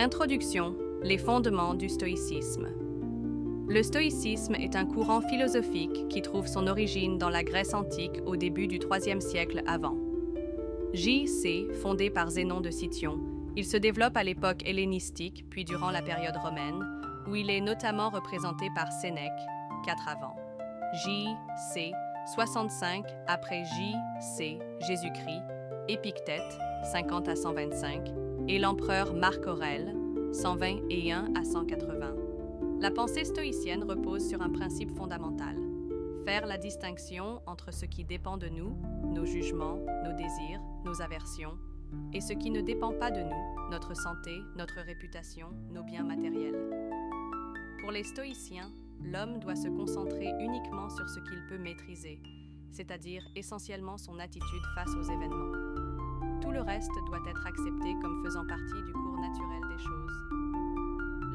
Introduction, les fondements du stoïcisme. Le stoïcisme est un courant philosophique qui trouve son origine dans la Grèce antique au début du IIIe siècle avant. J.C., fondé par Zénon de Cityon, il se développe à l'époque hellénistique puis durant la période romaine, où il est notamment représenté par Sénèque, 4 avant. J.C., 65 après J.C., Jésus-Christ, Épictète, 50 à 125, et l'empereur Marc Aurèle, 121 à 180. La pensée stoïcienne repose sur un principe fondamental: faire la distinction entre ce qui dépend de nous, nos jugements, nos désirs, nos aversions, et ce qui ne dépend pas de nous, notre santé, notre réputation, nos biens matériels. Pour les stoïciens, l'homme doit se concentrer uniquement sur ce qu'il peut maîtriser, c'est-à-dire essentiellement son attitude face aux événements. Tout le reste doit être accepté comme faisant partie du cours naturel des choses.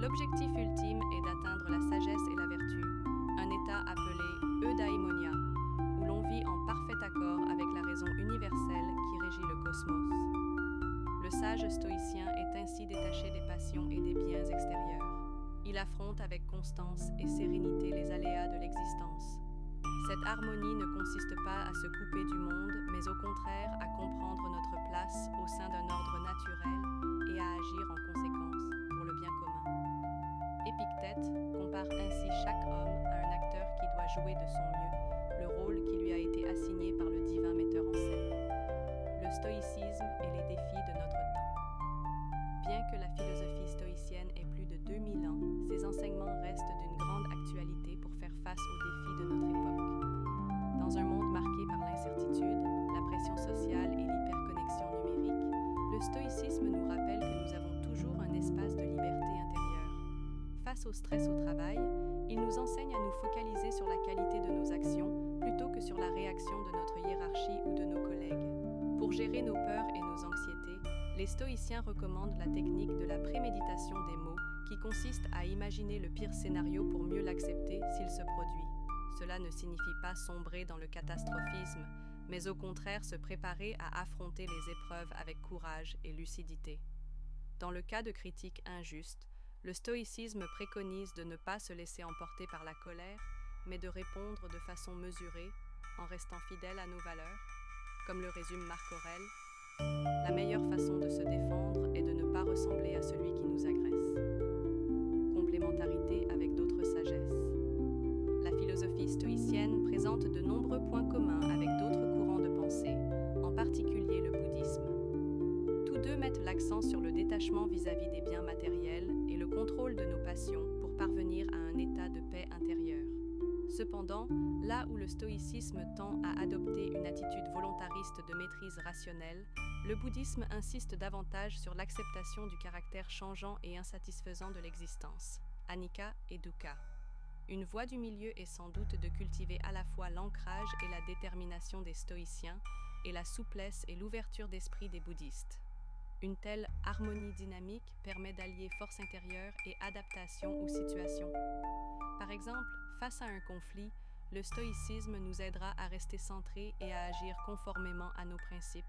L'objectif ultime est d'atteindre la sagesse et la vertu, un état appelé eudaimonia, où l'on vit en parfait accord avec la raison universelle qui régit le cosmos. Le sage stoïcien est ainsi détaché des passions et des biens extérieurs. Il affronte avec constance et sérénité les aléas de l'existence. Cette harmonie ne consiste pas à se couper du monde, mais au contraire à comprendre notre place au sein d'un ordre naturel et à agir en conséquence pour le bien commun. Épictète compare ainsi chaque homme à un acteur qui doit jouer de son mieux le rôle qui lui a été assigné par le divin metteur en scène. Le stoïcisme et les défis de notre temps. Bien que la philosophie stoïcienne ait plus de 2000 ans, ses enseignements restent d'une grande actualité pour faire face aux défis de notre époque. Dans un monde marqué par l'incertitude, la pression sociale et l'hyperconnexion numérique, le stoïcisme nous rappelle que nous avons toujours un espace de liberté intérieure. Face au stress au travail, il nous enseigne à nous focaliser sur la qualité de nos actions plutôt que sur la réaction de notre hiérarchie ou de nos collègues. Pour gérer nos peurs et nos anxiétés, les stoïciens recommandent la technique de la préméditation des mots qui consiste à imaginer le pire scénario pour mieux l'accepter s'il se produit. Cela ne signifie pas sombrer dans le catastrophisme, mais au contraire se préparer à affronter les épreuves avec courage et lucidité. Dans le cas de critiques injustes, le stoïcisme préconise de ne pas se laisser emporter par la colère, mais de répondre de façon mesurée, en restant fidèle à nos valeurs. Comme le résume Marc Aurèle, la meilleure façon de se défendre est de ne pas ressembler à celui qui nous agresse. Complémentarité avec d'autres sagesses. La philosophie stoïcienne présente de nombreux points communs avec d'autres courants de pensée, en particulier le bouddhisme. Tous deux mettent l'accent sur le détachement vis-à-vis des biens matériels et le contrôle de nos passions pour parvenir à un état de paix intérieure. Cependant, là où le stoïcisme tend à adopter une attitude volontariste de maîtrise rationnelle, le bouddhisme insiste davantage sur l'acceptation du caractère changeant et insatisfaisant de l'existence, anicca et dukkha. Une voie du milieu est sans doute de cultiver à la fois l'ancrage et la détermination des stoïciens et la souplesse et l'ouverture d'esprit des bouddhistes. Une telle harmonie dynamique permet d'allier force intérieure et adaptation aux situations. Par exemple, face à un conflit, le stoïcisme nous aidera à rester centrés et à agir conformément à nos principes,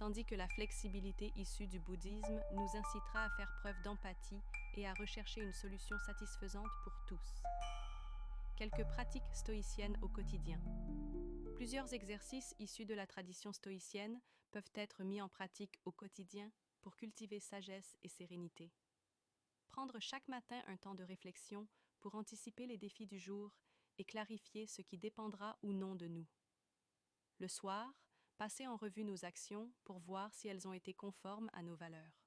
tandis que la flexibilité issue du bouddhisme nous incitera à faire preuve d'empathie et à rechercher une solution satisfaisante pour tous. Quelques pratiques stoïciennes au quotidien. Plusieurs exercices issus de la tradition stoïcienne peuvent être mis en pratique au quotidien pour cultiver sagesse et sérénité. Prendre chaque matin un temps de réflexion pour anticiper les défis du jour et clarifier ce qui dépendra ou non de nous. Le soir, passer en revue nos actions pour voir si elles ont été conformes à nos valeurs.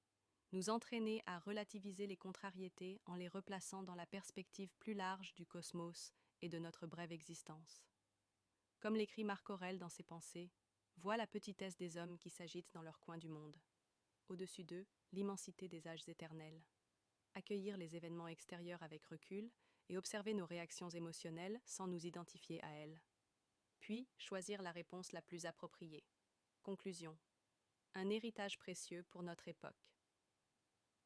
Nous entraîner à relativiser les contrariétés en les replaçant dans la perspective plus large du cosmos et de notre brève existence. Comme l'écrit Marc Aurèle dans ses pensées, vois la petitesse des hommes qui s'agitent dans leur coin du monde. Au-dessus d'eux, l'immensité des âges éternels. Accueillir les événements extérieurs avec recul et observer nos réactions émotionnelles sans nous identifier à elles. Puis, choisir la réponse la plus appropriée. Conclusion. Un héritage précieux pour notre époque.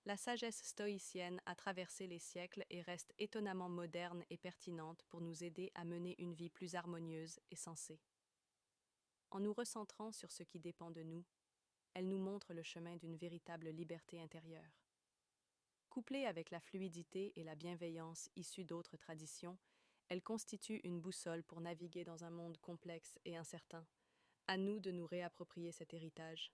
La sagesse stoïcienne a traversé les siècles et reste étonnamment moderne et pertinente pour nous aider à mener une vie plus harmonieuse et sensée. En nous recentrant sur ce qui dépend de nous, elle nous montre le chemin d'une véritable liberté intérieure. Couplée avec la fluidité et la bienveillance issues d'autres traditions, elle constitue une boussole pour naviguer dans un monde complexe et incertain. À nous de nous réapproprier cet héritage.